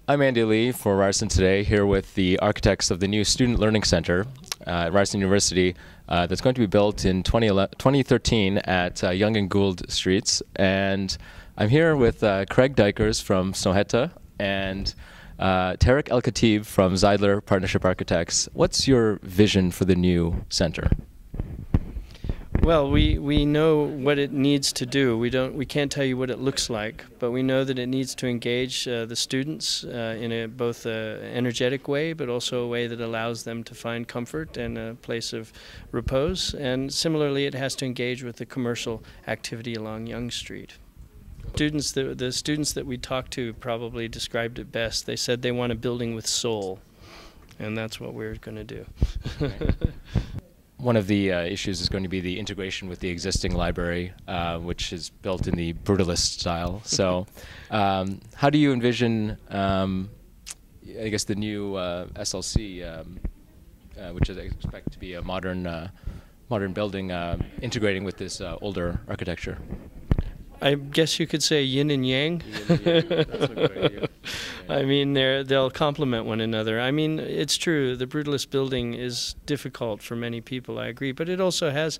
I'm Andy Lee for Ryerson today, here with the architects of the new Student Learning Centre at Ryerson University that's going to be built in 2013 at Yonge and Gould streets. And I'm here with Craig Dykers from Snøhetta and Tarek El-Khatib from Zeidler Partnership Architects. What's your vision for the new centre? Well, we know what it needs to do. We can't tell you what it looks like, but we know that it needs to engage the students in both an energetic way, but also a way that allows them to find comfort and a place of repose. And similarly, it has to engage with the commercial activity along Yonge Street. The students that we talked to probably described it best. They said they want a building with soul, and that's what we're going to do. One of the issues is going to be the integration with the existing library, which is built in the brutalist style. So how do you envision, I guess, the new SLC, which I expect to be a modern building, integrating with this older architecture? I guess you could say yin and yang. Yin and yang. That's a good idea. I mean, they'll complement one another. I mean, it's true, the brutalist building is difficult for many people, I agree, but it also has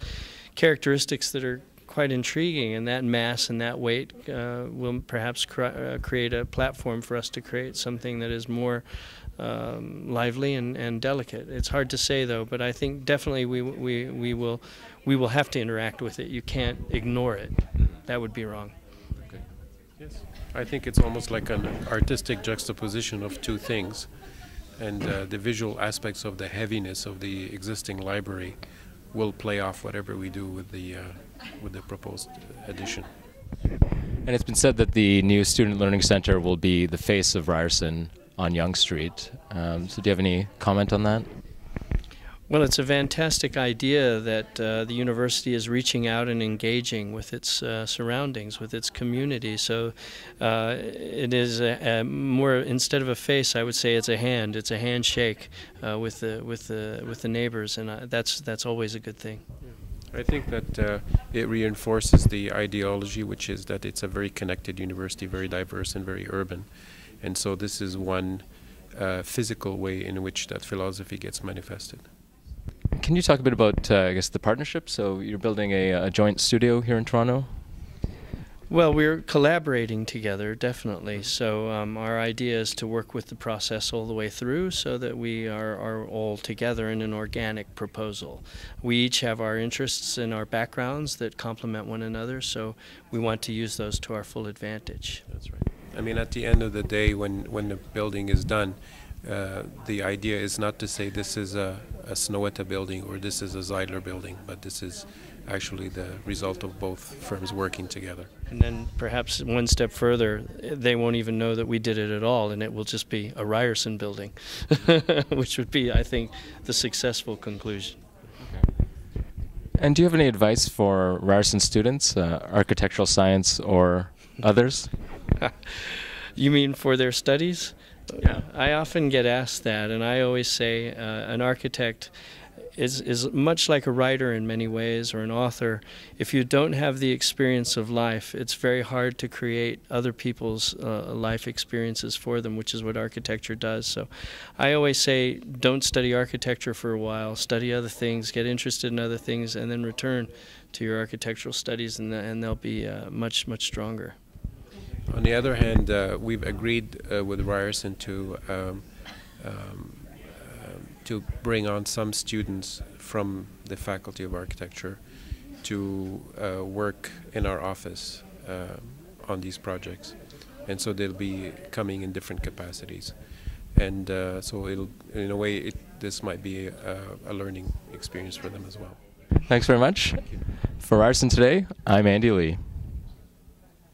characteristics that are quite intriguing, and that mass and that weight will perhaps create a platform for us to create something that is more lively and delicate. It's hard to say, though, but I think definitely we will have to interact with it. You can't ignore it. That would be wrong. Okay. Yes. I think it's almost like an artistic juxtaposition of two things, and the visual aspects of the heaviness of the existing library will play off whatever we do with the proposed addition. And it's been said that the new Student Learning Centre will be the face of Ryerson on Yonge Street. So do you have any comment on that? Well, it's a fantastic idea that the university is reaching out and engaging with its surroundings, with its community. So it is more, instead of a face, I would say it's a hand. It's a handshake with the neighbors, and that's always a good thing. I think that it reinforces the ideology, which is that it's a very connected university, very diverse and very urban. And so this is one physical way in which that philosophy gets manifested. Can you talk a bit about, I guess, the partnership? So you're building a joint studio here in Toronto? Well, we're collaborating together, definitely. So our idea is to work with the process all the way through so that we are all together in an organic proposal. We each have our interests and our backgrounds that complement one another, so we want to use those to our full advantage. That's right. I mean, at the end of the day, when the building is done, the idea is not to say this is a Snøhetta building or this is a Zeidler building, but this is actually the result of both firms working together. And then perhaps one step further, they won't even know that we did it at all, and it will just be a Ryerson building, which would be, I think, the successful conclusion. Okay. And do you have any advice for Ryerson students, architectural science or others? You mean for their studies? Yeah. I often get asked that, and I always say an architect is much like a writer in many ways, or an author. If you don't have the experience of life, it's very hard to create other people's life experiences for them, which is what architecture does. So I always say, don't study architecture for a while, study other things, get interested in other things, and then return to your architectural studies, and they'll be much, much stronger. On the other hand, we've agreed with Ryerson to bring on some students from the Faculty of Architecture to work in our office on these projects. And so they'll be coming in different capacities. And so in a way, this might be a learning experience for them as well. Thanks very much. For Ryerson today, I'm Andy Lee.